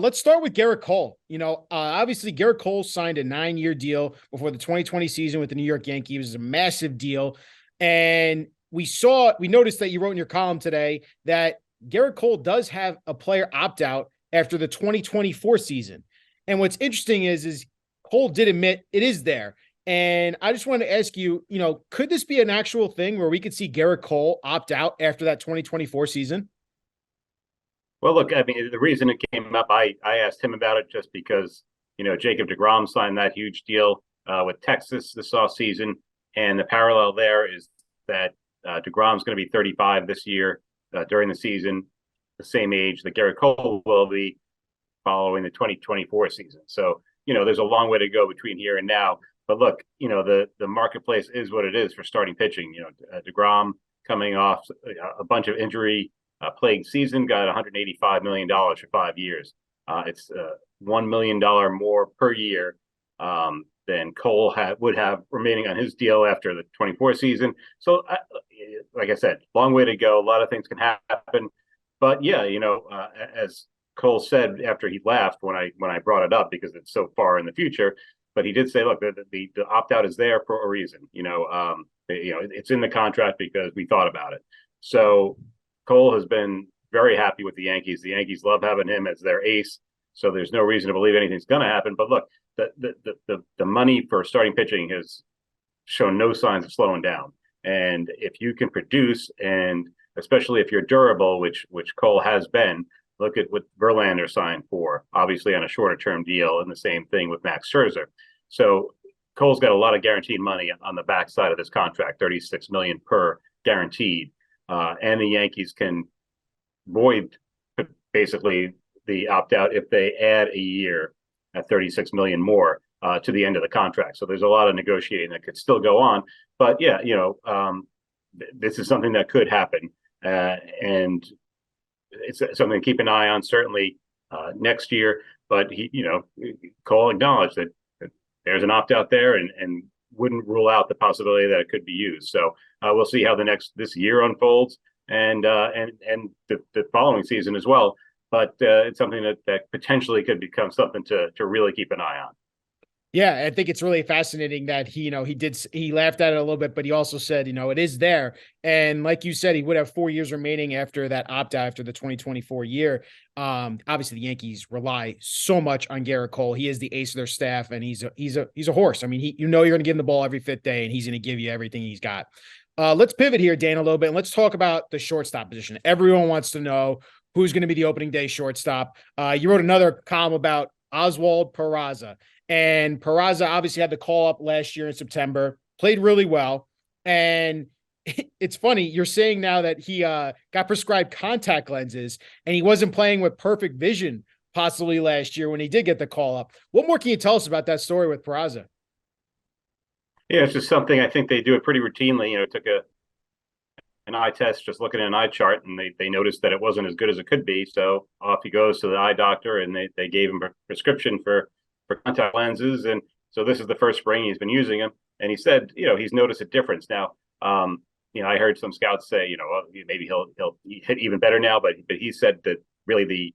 Let's start with Gerrit Cole. Obviously, Gerrit Cole signed a 9-year deal before the 2020 season with the New York Yankees. It was a massive deal. And we noticed that you wrote in your column today that Gerrit Cole does have a player opt out after the 2024 season. And what's interesting is Cole did admit it is there. And I just want to ask you, could this be an actual thing where we could see Gerrit Cole opt out after that 2024 season? Well, look, I mean, the reason it came up, I asked him about it just because, Jacob deGrom signed that huge deal with Texas this offseason. And the parallel there is that deGrom's going to be 35 this year during the season, the same age that Gerrit Cole will be following the 2024 season. So, there's a long way to go between here and now. But look, the marketplace is what it is for starting pitching. deGrom coming off a bunch of injury plagued season, got $185 million for 5 years. It's $1 million more per year than Cole would have remaining on his deal after the 24 season. So, like I said, long way to go. A lot of things can happen. But yeah, as Cole said after he laughed when I brought it up because it's so far in the future, but he did say, look, the opt out is there for a reason. It's in the contract because we thought about it. So Cole has been very happy with the Yankees. The Yankees love having him as their ace, so there's no reason to believe anything's going to happen. But look, the money for starting pitching has shown no signs of slowing down. And if you can produce, and especially if you're durable, which Cole has been, look at what Verlander signed for, obviously on a shorter term deal, and the same thing with Max Scherzer. So Cole's got a lot of guaranteed money on the backside of this contract, $36 million per guaranteed. And the Yankees can void basically the opt out if they add a year at 36 million more to the end of the contract. So there's a lot of negotiating that could still go on. But yeah, this is something that could happen, and it's something to keep an eye on. Certainly next year. But Cole acknowledged that there's an opt out there, and wouldn't rule out the possibility that it could be used. So we'll see how this year unfolds, and the following season as well. But it's something that potentially could become something to really keep an eye on. Yeah, I think it's really fascinating that he laughed at it a little bit, but he also said, it is there. And like you said, he would have 4 years remaining after that opt out after the 2024 year. Obviously the Yankees rely so much on Gerrit Cole. He is the ace of their staff, and he's a horse. I mean, you're going to give him the ball every fifth day, and he's going to give you everything he's got. Let's pivot here, Dan, a little bit, and let's talk about the shortstop position. Everyone wants to know who's going to be the opening day shortstop. You wrote another column about Oswald Peraza. And Peraza obviously had the call up last year in September, played really well. And it's funny, you're saying now that he got prescribed contact lenses and he wasn't playing with perfect vision possibly last year when he did get the call up. What more can you tell us about that story with Peraza? Yeah, it's just something I think they do it pretty routinely. Took an eye test, just looking at an eye chart, and they noticed that it wasn't as good as it could be. So off he goes to the eye doctor, and they gave him a prescription for contact lenses. And so this is the first spring he's been using them. And he said, he's noticed a difference. Now, I heard some scouts say, maybe he'll hit even better now, but he said that really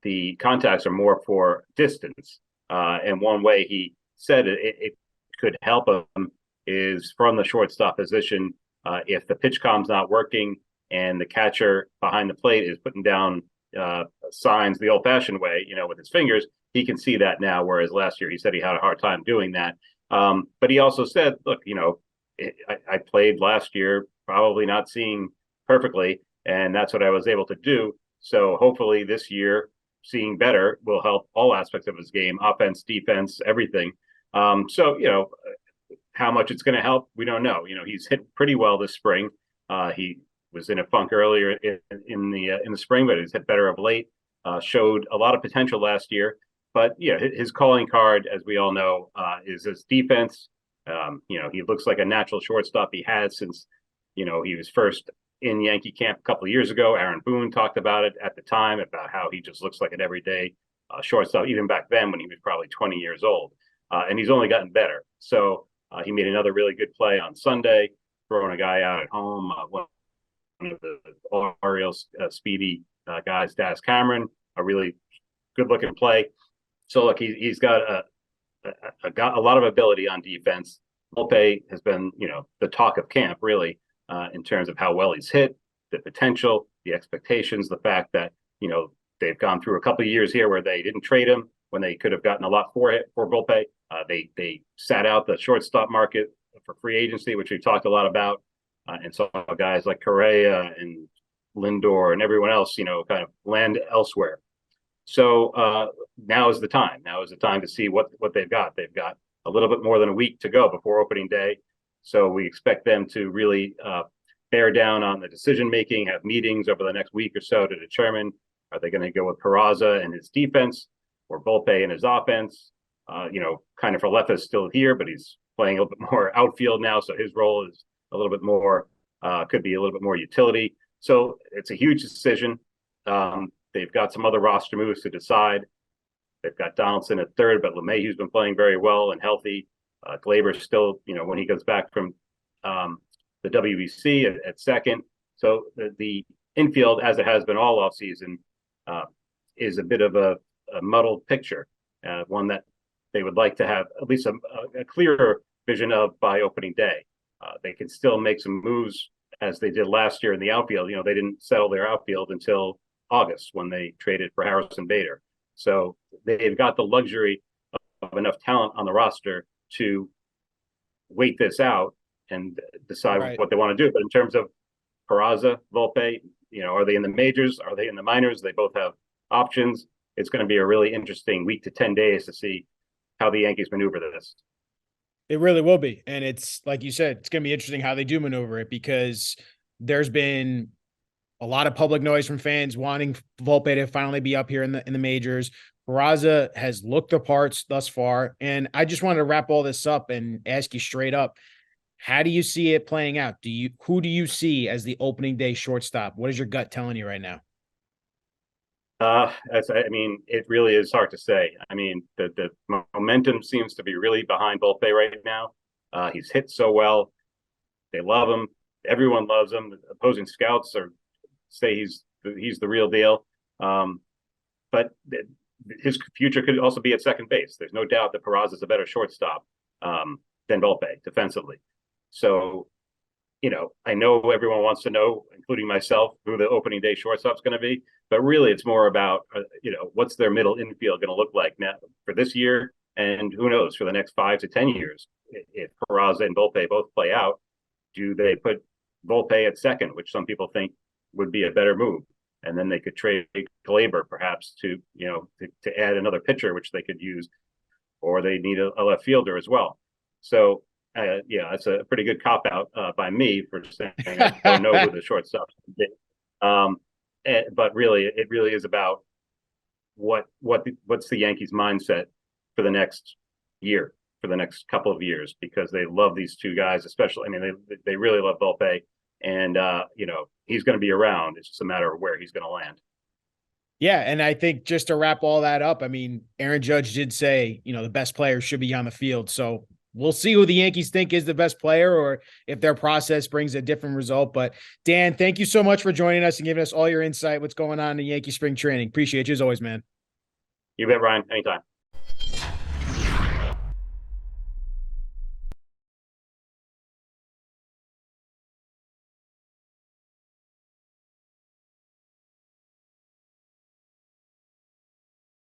the contacts are more for distance. And one way he said it could help him is from the shortstop position. If the pitch com's not working and the catcher behind the plate is putting down signs the old-fashioned way, with his fingers, he can see that now. Whereas last year he said he had a hard time doing that. But he also said, look, I played last year probably not seeing perfectly, and that's what I was able to do. So hopefully this year seeing better will help all aspects of his game, offense, defense, everything. So how much it's going to help, we don't know. He's hit pretty well this spring. He was in a funk earlier in the spring, but he's hit better of late. Showed a lot of potential last year. But yeah, his calling card, as we all know, is his defense. He looks like a natural shortstop. He has since, he was first in Yankee camp a couple of years ago. Aaron Boone talked about it at the time, about how he just looks like an everyday shortstop, even back then when he was probably 20 years old. And he's only gotten better. So he made another really good play on Sunday, throwing a guy out at home. One of the Orioles speedy guys, Daz Cameron, a really good looking play. So look, he's got got a lot of ability on defense. Volpe has been, the talk of camp really, in terms of how well he's hit, the potential, the expectations, the fact that, they've gone through a couple of years here where they didn't trade him when they could have gotten a lot for Volpe. They sat out the shortstop market for free agency, which we've talked a lot about, and saw guys like Correa and Lindor and everyone else, kind of land elsewhere. So now is the time. Now is the time to see what they've got. They've got a little bit more than a week to go before opening day. So we expect them to really bear down on the decision making, have meetings over the next week or so to determine, are they going to go with Peraza and his defense or Volpe and his offense? Kind of Frelefa is still here, but he's playing a little bit more outfield now. So his role is a little bit more, could be a little bit more utility. So it's a huge decision. They've got some other roster moves to decide. They've got Donaldson at third, but LeMahieu's been playing very well and healthy. Gleyber's still, when he goes back from the WBC at second. So the infield, as it has been all offseason, is a bit of a muddled picture, one that they would like to have at least a clearer vision of by opening day. They can still make some moves as they did last year in the outfield. They didn't settle their outfield until August when they traded for Harrison Bader. So they've got the luxury of enough talent on the roster to wait this out and decide what they want to do. But in terms of Peraza, Volpe, are they in the majors? Are they in the minors? They both have options. It's going to be a really interesting week to 10 days to see how the Yankees maneuver this. It really will be. And it's like you said, it's going to be interesting how they do maneuver it, because there's been a lot of public noise from fans wanting Volpe to finally be up here in the majors. Peraza has looked the parts thus far. And I just wanted to wrap all this up and ask you straight up, how do you see it playing out? Who do you see as the opening day shortstop? What is your gut telling you right now? It really is hard to say. The momentum seems to be really behind Volpe right now. He's hit so well. They love him. Everyone loves him. The opposing scouts say he's the real deal. But his future could also be at second base. There's no doubt that Peraza is a better shortstop than Volpe defensively. So, I know everyone wants to know, including myself, who the opening day shortstop is going to be. But really, it's more about, what's their middle infield going to look like now for this year, and who knows, for the next 5 to 10 years. If Peraza and Volpe both play out, do they put Volpe at second, which some people think would be a better move, and then they could trade Gleyber perhaps to add another pitcher, which they could use, or they need a left fielder as well. So that's a pretty good cop out by me for saying I don't know who the shortstop is. But really, it really is about what's the Yankees' mindset for the next year, for the next couple of years, because they love these two guys, especially. They really love Volpe, and he's going to be around. It's just a matter of where he's going to land. Yeah, and I think just to wrap all that up, Aaron Judge did say, the best players should be on the field. So we'll see who the Yankees think is the best player, or if their process brings a different result. But Dan, thank you so much for joining us and giving us all your insight. What's going on in Yankee spring training. Appreciate you as always, man. You bet, Ryan. Anytime.